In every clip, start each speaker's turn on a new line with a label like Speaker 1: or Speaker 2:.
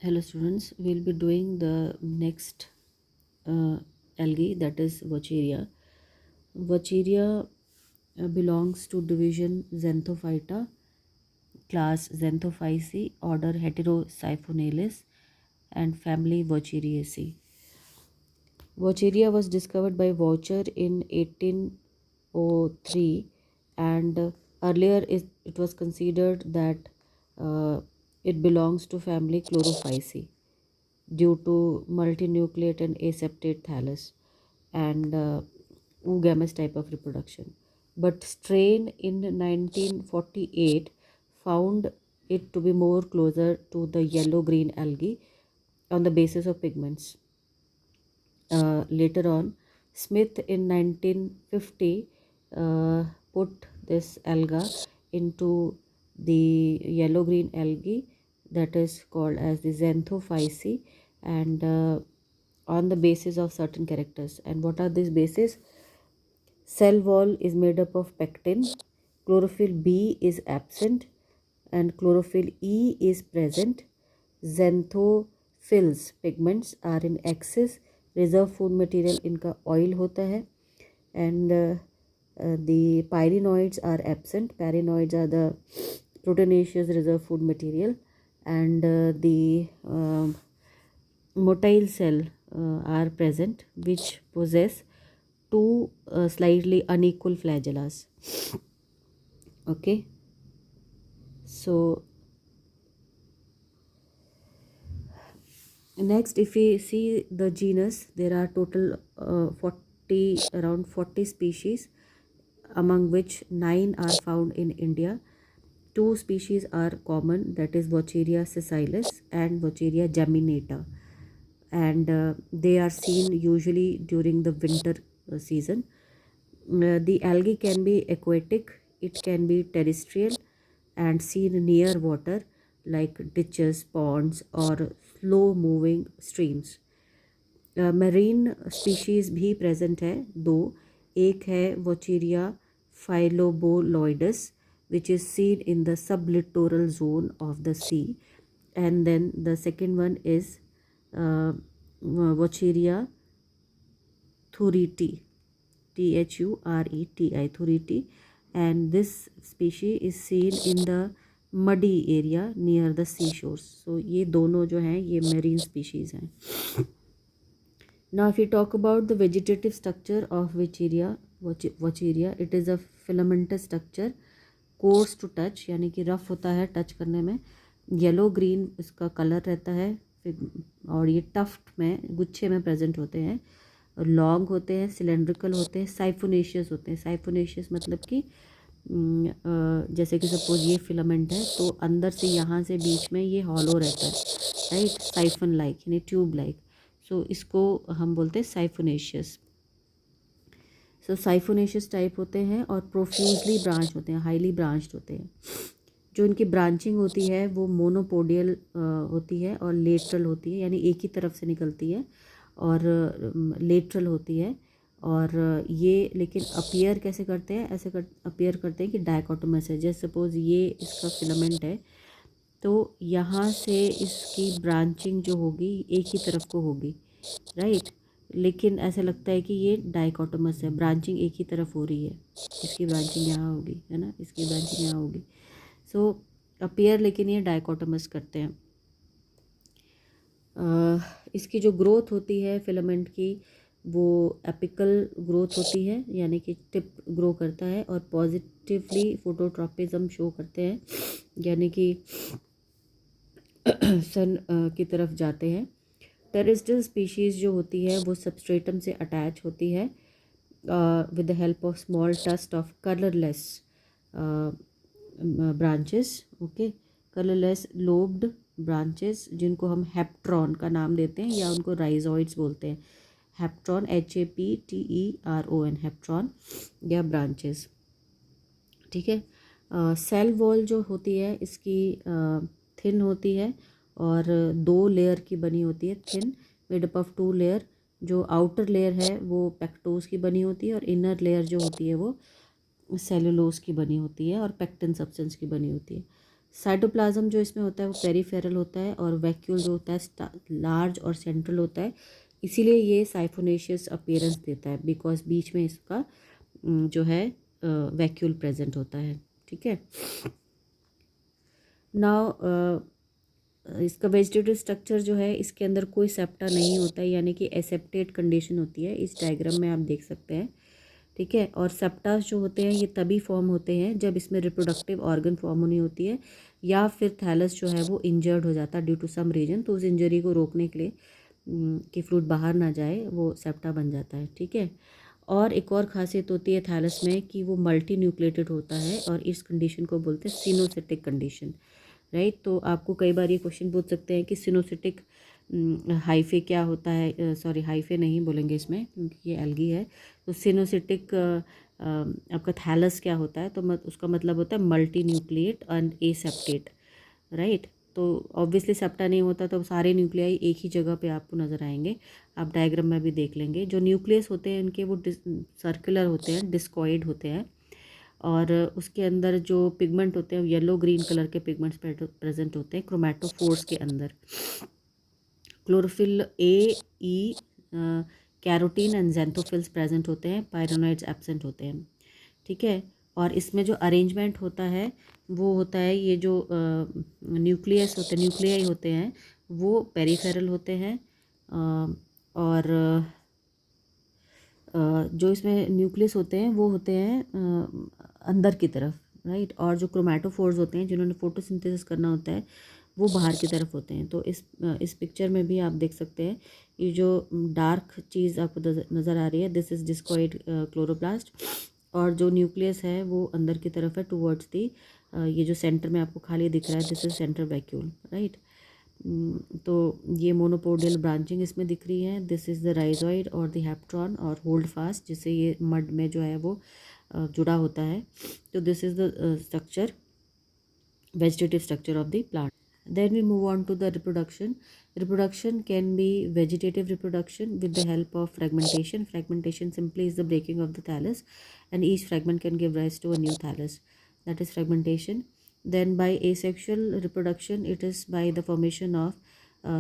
Speaker 1: Hello students, we'll be doing the next algae, that is Vaucheria. Vaucheria belongs to division Xanthophyta, class Xanthophyceae, order Heterosiphonalis, and family Vaucheriaceae. Vaucheria was discovered by Vaucher in 1803, and earlier it was considered that uh, it belongs to family Chlorophyceae due to multinucleate and aseptate thallus and oogamous type of reproduction. But strain in 1948 found it to be more closer to the yellow-green algae on the basis of pigments. Later on, Smith in 1950 put this alga into the yellow-green algae that is called as the Xanthophyceae, and on the basis of certain characters. And what are these bases? Cell wall is made up of pectin, chlorophyll B is absent, and chlorophyll E is present. Xanthophylls pigments are in excess. Reserve food material इनका oil होता है, and the pyrenoids are absent. Pyrenoids are the proteinaceous reserve food material, and the motile cell are present, which possess two slightly unequal flagellas. Okay, so next, if we see the genus, there are total 40 species, among which 9 are found in India. 2 species are common, that is Vaucheria sessilis and Vaucheria geminata, and they are seen usually during the winter season. The algae can be aquatic, it can be terrestrial and seen near water like ditches, ponds or slow moving streams. Marine species भी present है दो. एक है वोचेरिया फाइलोबोलॉइडस which is seen in the sublittoral zone of the sea, and then the second one is Vaucheria thuriti, thureti, thuriti, and this species is seen in the muddy area near the seashores. So ये दोनों जो हैं ये marine species हैं. Now, if we talk about the vegetative structure of Vaucheria, it is a filamentous structure, coarse to touch, यानी कि rough होता है टच करने में. येलो ग्रीन इसका कलर रहता है, और ये टफ्ट में गुच्छे में प्रेजेंट होते हैं. लॉन्ग होते हैं, सिलेंड्रिकल होते हैं, साइफोनेशियस होते हैं. साइफोनेशियस मतलब कि जैसे कि सपोज ये फिलामेंट है तो अंदर से यहाँ से बीच में ये हॉलो रहता है, राइट, साइफन लाइक यानी ट्यूब लाइक. सो इसको हम बोलते हैं साइफोनेशियस. सो साइफोनेशियस टाइप होते हैं और प्रोफ्यूजली ब्रांच होते हैं, हाईली ब्रांच्ड होते हैं. जो इनकी ब्रांचिंग होती है वो मोनोपोडियल होती है और लेटरल होती है, यानी एक ही तरफ से निकलती है और लेटरल होती है. और ये लेकिन अपीयर कैसे करते हैं, ऐसे अपीयर करते हैं कि डायकोटोमस है. जैसे सपोज ये इसका फिलामेंट है तो यहाँ से इसकी ब्रांचिंग जो होगी एक ही तरफ को होगी, राइट, लेकिन ऐसा लगता है कि ये डाइकोटोमस है, ब्रांचिंग एक ही तरफ हो रही है. इसकी ब्रांचिंग यहाँ होगी, है ना, इसकी ब्रांचिंग यहाँ होगी. सो अपीयर लेकिन ये डाइकोटोमस करते हैं. इसकी जो ग्रोथ होती है फिलामेंट की वो एपिकल ग्रोथ होती है, यानी कि टिप ग्रो करता है और पॉजिटिवली फोटोट्रॉपिज्म शो करते हैं, यानी कि सन की तरफ जाते हैं. टेरेस्ट्रियल स्पीशीज़ जो होती है वो सबस्ट्रेटम से अटैच होती है with the help of small tuft of colorless branches. Okay, colorless lobed branches जिनको हम हेप्ट्रॉन का नाम देते हैं या उनको राइजोइड्स बोलते हैं. हेप्ट्रॉन, HAPTERON, हेप्ट्रॉन या ब्रांचेस. ठीक है. सेल वॉल जो होती है इसकी थिन होती है और 2 लेयर की बनी होती है. Thin made up of 2 layer. जो आउटर लेयर है वो पेक्टोज की बनी होती है और इनर लेयर जो होती है वो सेलुलोज की बनी होती है और पेक्टिन सब्सटेंस की बनी होती है. साइटोप्लाज्म जो इसमें होता है वो पेरिफेरल होता है, और वैक्यूल जो होता है लार्ज और सेंट्रल होता है। इसीलिए ये साइफोनेशियस अपीयरेंस देता है, बिकॉज बीच में इसका जो है वैक्यूल प्रेजेंट होता है। ठीक है। नाउ इसका वेजिटेटिव स्ट्रक्चर जो है, इसके अंदर कोई सेप्टा नहीं होता है, यानी कि एसेप्टेड कंडीशन होती है, इस डायग्राम में आप देख सकते हैं। ठीक है। और सेप्टास जो होते हैं ये तभी फॉर्म होते हैं जब इसमें रिप्रोडक्टिव ऑर्गन फॉर्म होनी होती है, या फिर थैलस जो है वो इंजर्ड हो जाता है ड्यू टू सम रीजन, तो उस इंजरी को रोकने के लिए कि फ्लूइड बाहर ना जाए, वो सेप्टा बन जाता है। ठीक है। और एक और खासियत होती है थैलस में कि वो मल्टी न्यूक्लिएटेड होता है, और इस कंडीशन को बोलते हैं सिनोसिटिक कंडीशन। राइट। तो आपको कई बार ये क्वेश्चन पूछ सकते हैं कि सिनोसिटिक हाइफे क्या होता है, सॉरी हाइफे नहीं बोलेंगे इसमें क्योंकि ये एल्गी है। तो सिनोसिटिक आपका थैलस क्या होता है, तो उसका मतलब होता है multi nucleate and aseptate. Right. तो ऑब्वियसली सेप्टा नहीं होता तो सारे न्यूक्लियाई एक ही जगह पे आपको नज़र आएंगे, आप डायग्राम में भी देख लेंगे। जो न्यूक्लियस होते हैं इनके वो सर्कुलर होते हैं, डिस्कॉइड होते हैं, और उसके अंदर जो पिगमेंट होते हैं येलो ग्रीन कलर के पिगमेंट्स प्रेजेंट होते हैं क्रोमैटोफोर्स के अंदर। Chlorophyll A, E, carotene and xanthophylls present होते हैं, पायरोनोइड्स एब्सेंट होते हैं। ठीक है। और इसमें जो अरेंजमेंट होता है वो होता है, ये जो न्यूक्लियस होते हैं, न्यूक्लियाई होते हैं, वो पेरिफेरल होते हैं, और जो इसमें न्यूक्लियस होते हैं वो होते हैं अंदर की तरफ। राइट। और जो क्रोमैटोफोर्स होते हैं जिन्होंने फोटोसिंथेसिस करना होता है वो बाहर की तरफ होते हैं। तो इस पिक्चर में भी आप देख सकते हैं, ये जो डार्क चीज़ आपको नज़र आ रही है, दिस इज़ डिस्कॉइड क्लोरोप्लास्ट, और जो न्यूक्लियस है वो अंदर की तरफ है टुवर्ड्स दी, ये जो सेंटर में आपको खाली दिख रहा है this is central vacuole. Right. तो ये मोनोपोडियल ब्रांचिंग इसमें दिख रही है, दिस इज़ द राइजोइड और द हैप्ट्रॉन और होल्ड फास्ट, जिससे ये मड में जो है वो जुड़ा होता है। तो this is the structure, vegetative structure of the plant. Then we move on to the reproduction. Reproduction can be vegetative reproduction with the help of fragmentation. Fragmentation simply is the breaking of the thallus, and each fragment can give rise to a new thallus. That is fragmentation. Then by asexual reproduction, it is by the formation of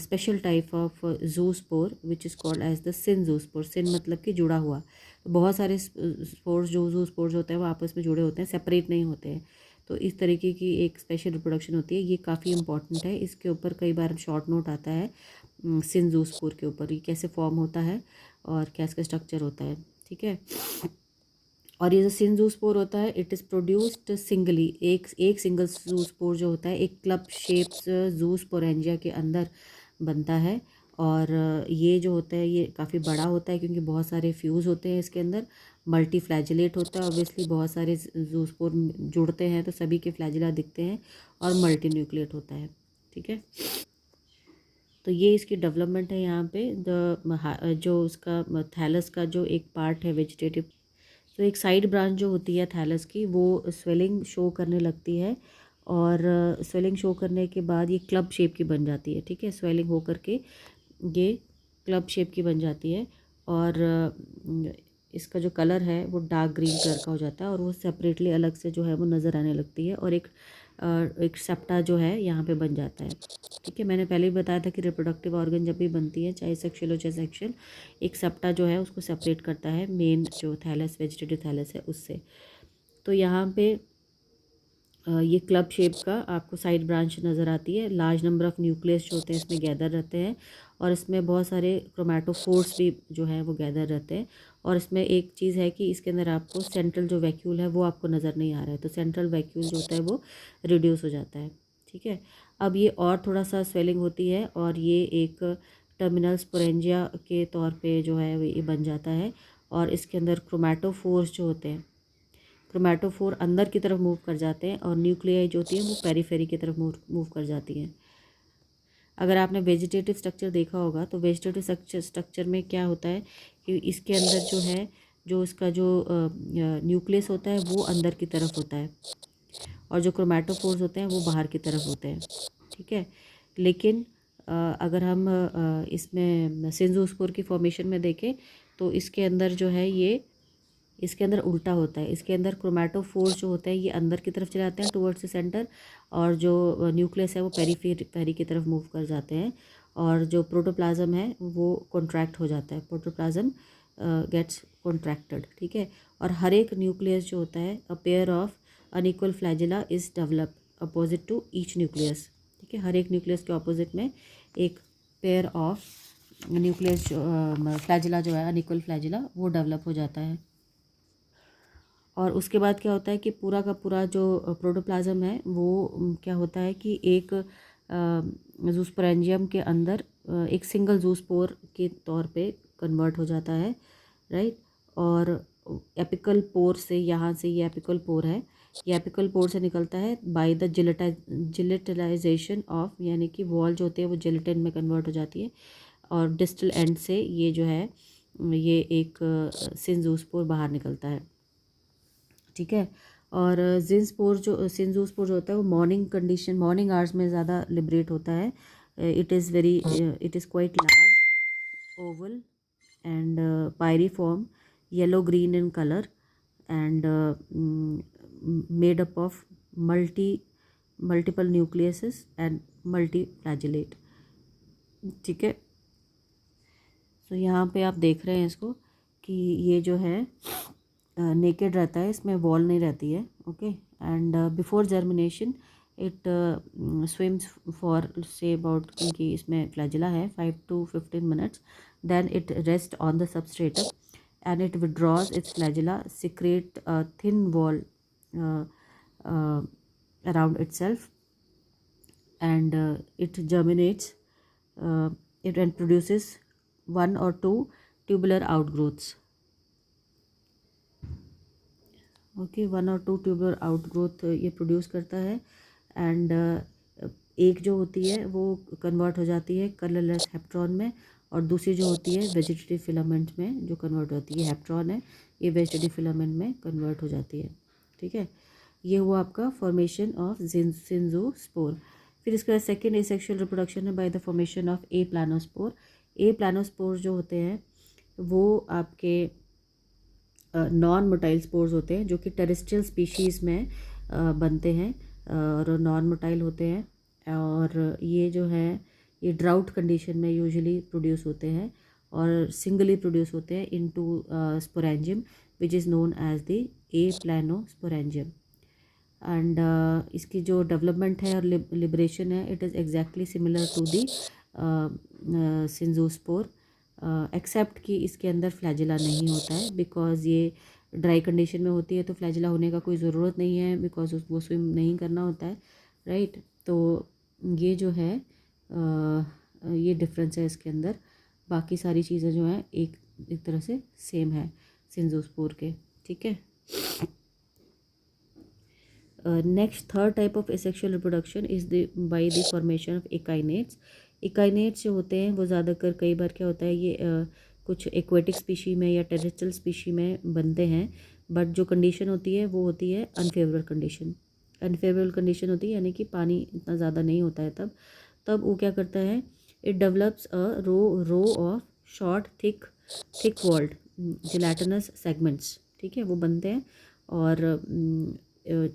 Speaker 1: special type of zoospore which is called as the syn zoospore. syn मतलब कि जुड़ा हुआ। तो बहुत सारे spores जो zoospores होते हैं वो आपस में जुड़े होते हैं, सेपरेट नहीं होते हैं। तो इस तरीके की एक स्पेशल रिप्रोडक्शन होती है, ये काफ़ी इंपॉर्टेंट है। इसके ऊपर कई बार शॉर्ट नोट आता है सिन जूस्पोर के ऊपर, ये कैसे फॉर्म होता है और क्या इसका स्ट्रक्चर होता है। ठीक है। और ये जो सिन जूस्पोर होता है इट इज़ प्रोड्यूस्ड सिंगली, एक सिंगल जूस्पोर जो होता है एक क्लब शेप्स जूस्पोरेंजिया के अंदर बनता है। और ये जो होता है ये काफ़ी बड़ा होता है क्योंकि बहुत सारे फ्यूज़ होते हैं इसके अंदर, मल्टी फ्लैजिलेट होता है, ऑब्वियसली बहुत सारे जूस्पोर जुड़ते हैं तो सभी के फ्लैजिला दिखते हैं, और मल्टी न्यूक्लिएट होता है। ठीक है। तो ये इसकी डेवलपमेंट है यहाँ पे, जो उसका थैलस का जो एक पार्ट है वेजिटेटिव, तो एक साइड ब्रांच जो होती है थैलस की वो स्वेलिंग शो करने लगती है, और स्वेलिंग शो करने के बाद ये क्लब शेप की बन जाती है। ठीक है। स्वेलिंग हो करके ये क्लब शेप की बन जाती है, और इसका जो कलर है वो डार्क ग्रीन कलर का हो जाता है, और वो सेपरेटली अलग से जो है वो नज़र आने लगती है, और एक सेप्टा जो है यहाँ पे बन जाता है। ठीक है। मैंने पहले भी बताया था कि रिप्रोडक्टिव ऑर्गन जब भी बनती है चाहे सेक्शुअल हो चाहे सेक्शुअल, एक सेप्टा जो है उसको सेपरेट करता है मेन जो थैलस वेजिटेटिव थैलस है उससे। तो यहाँ पे ये क्लब शेप का आपको साइड ब्रांच नज़र आती है, लार्ज नंबर ऑफ़ न्यूक्लियस जो होते हैं इसमें गैदर रहते हैं, और इसमें बहुत सारे क्रोमैटोफोर्स भी जो है वो गैदर रहते हैं। और इसमें एक चीज़ है कि इसके अंदर आपको सेंट्रल जो वैक्यूल है वो आपको नज़र नहीं आ रहा है, तो सेंट्रल वैक्यूल जो होता है वो रिड्यूस हो जाता है। ठीक है। अब ये और थोड़ा सा स्वेलिंग होती है, और ये एक टर्मिनल स्पोरेंजिया के तौर पे जो है ये बन जाता है, और इसके अंदर क्रोमैटोफोर्स जो होते हैं, क्रोमैटोफोर अंदर की तरफ मूव कर जाते हैं, और न्यूक्लियाई जो होती है वो पेरीफेरी की तरफ मूव कर जाती हैं। अगर आपने वेजिटेटिव स्ट्रक्चर देखा होगा तो वेजिटेटिव स्ट्रक्चर में क्या होता है कि इसके अंदर जो है जो इसका जो न्यूक्लियस होता है वो अंदर की तरफ होता है, और जो क्रोमैटोफोर्स होते हैं वो बाहर की तरफ होते हैं। ठीक है। लेकिन अगर हम इसमें सिंजोस्पोर की फॉर्मेशन में देखें तो इसके अंदर जो है ये इसके अंदर उल्टा होता है। इसके अंदर क्रोमेटोफोर्स जो होते हैं ये अंदर की तरफ चले जाते हैं टुवर्ड्स द सेंटर, और जो न्यूक्लियस है वो पेरी की तरफ मूव कर जाते हैं, और जो प्रोटोप्लाज्म है वो कॉन्ट्रैक्ट हो जाता है, प्रोटोप्लाज्म गेट्स कॉन्ट्रैक्टेड, ठीक है। और हर एक न्यूक्लियस जो होता है, a pair of unequal flagella is develop opposite to each nucleus, ठीक है। हर एक न्यूक्लियस के ऑपोजिट में एक पेयर ऑफ न्यूक्लियस फ्लैजिला जो है, अनइक्वल फ्लैजिला, वो डेवलप हो जाता है। और उसके बाद क्या होता है कि पूरा का पूरा जो प्रोटोप्लाज्म है वो क्या होता है कि एक जूस्पोरेंजियम के अंदर एक सिंगल जूस्पोर के तौर पे कन्वर्ट हो जाता है, राइट। और एपिकल पोर से, यहाँ से ये एपिकल पोर है, ये एपिकल पोर से निकलता है बाय द जिलेटिलाइजेशन ऑफ, यानी कि वॉल जो होती है वो जिलेटिन में कन्वर्ट हो जाती है, और डिस्टल एंड से ये जो है ये एक सिंजूस्पोर बाहर निकलता है, ठीक है। और सिंजूस्पोर जो होता है वो मॉर्निंग आवर्स में ज़्यादा लिबरेट होता है। It is quite large, Oval and pyriform, yellow green in colour, and made up of multiple nucleases and multi flagellate, ठीक है। तो यहाँ पे आप देख रहे हैं इसको कि ये जो है नेकेड रहता है, इसमें वॉल नहीं रहती है, okay. And before germination it swims for say about, क्योंकि इसमें फ्लैजिला है, 5 to 15 minutes, then it rest on the substratum and it withdraws its flagella, secrete a thin wall uh, uh, around itself, and it germinates, it and produces 1 or 2 tubular outgrowths, okay. 1 or 2 tubular outgrowth ये produce करता है, and एक जो होती है वो convert हो जाती है कलरलेस हेप्ट्रॉन में, और दूसरी जो होती है वेजिटेटिव फिलामेंट में जो कन्वर्ट होती है, हेप्ट्रॉन है ये वेजिटेटिव फिलामेंट में कन्वर्ट हो जाती है, ठीक है। ये हुआ आपका फॉर्मेशन ऑफ सिंजोस्पोर। फिर इसके बाद सेकेंड एसेक्सुअल रिप्रोडक्शन है बाय द फॉर्मेशन ऑफ ए प्लानोस्पोर। ए प्लानोस्पोर जो होते हैं वो आपके नॉन मोटाइल स्पोर्स होते हैं, जो कि टेरेस्ट्रियल स्पीशीज़ में बनते हैं और नॉन मोटाइल होते हैं, और ये जो है ये ड्राउट कंडीशन में यूजुअली प्रोड्यूस होते हैं, और सिंगली प्रोड्यूस होते हैं into sporangium which is known as the aplanosporangium. And इसकी जो डेवलपमेंट है और लिबरेशन है, it is exactly similar to the synzoospore, except कि इसके अंदर फ्लैजिला नहीं होता है, बिकॉज ये ड्राई कंडीशन में होती है, तो फ्लैजिला होने का कोई ज़रूरत नहीं है, बिकॉज वो स्विम नहीं करना होता है, राइट। तो ये जो है ये डिफरेंस है इसके अंदर। बाकी सारी चीज़ें जो हैं एक तरह से सेम है सिंजोस्पोर के, ठीक है। Next third type of asexual reproduction is the by the formation of akinetes. Akinetes जो होते हैं वो ज़्यादातर कई बार क्या होता है ये कुछ एक्वेटिक स्पीशी में या टेरेस्ट्रियल स्पीशी में बनते हैं, बट जो कंडीशन होती है वो होती है अनफेवरेबल कंडीशन। अनफेवरेबल कंडीशन होती है यानी कि पानी इतना ज़्यादा नहीं होता है, तब वो क्या करता है, it develops a row of short thick walled gelatinous segments, ठीक है, वो बनते हैं, और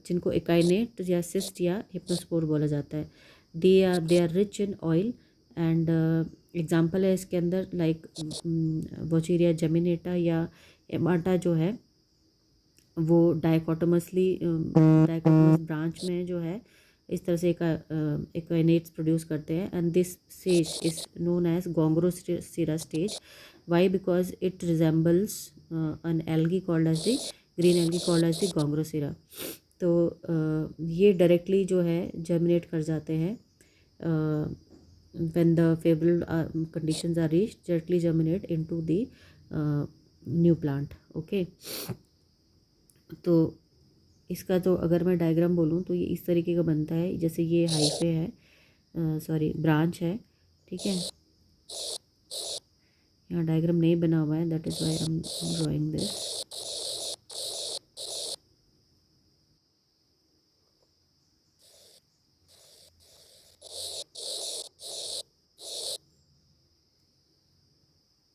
Speaker 1: जिनको एकाइनेट या सिस्ट या हिप्नोस्पोर बोला जाता है। They are rich in oil, and example है इसके अंदर लाइक बोचेरिया जेमिनेटा या एमाटा जो है वो डाइकोटोमस ब्रांच में जो है इस तरह से एकाइनेट्स प्रोड्यूस करते हैं, and this stage is known as Gongrosira stage. Why? Because it resembles an algae called as the green algae called as the Gongrosira. तो ये डायरेक्टली जो है जर्मिनेट कर जाते हैं, when the favorable conditions are reached, directly germinate into the new plant, okay। तो इसका तो अगर मैं डायग्राम बोलूँ तो ये इस तरीके का बनता है, जैसे ये हाइफे है, सॉरी ब्रांच है, ठीक है। यहाँ डायग्राम नहीं बना हुआ है, that is why I am drawing this.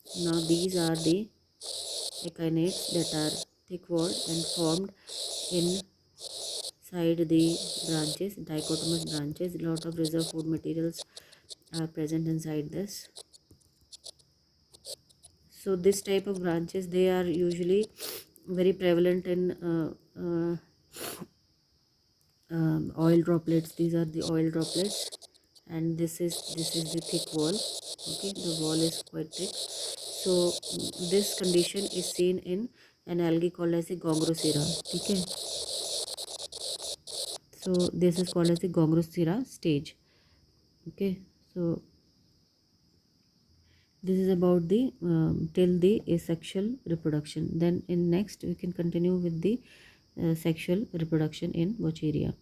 Speaker 1: Now these are the echinates that are thick wall and formed inside the branches, dichotomous branches. A lot of reserve food materials are present inside this. So this type of branches, they are usually very prevalent in oil droplets. These are the oil droplets, and this is the thick wall. Okay, the wall is quite thick. So this condition is seen in an algae called as a Gongrosera. Okay, so this is called as the Gongrosera stage. Okay, so this is about the till the asexual reproduction. Then in next we can continue with the sexual reproduction in Boucheria.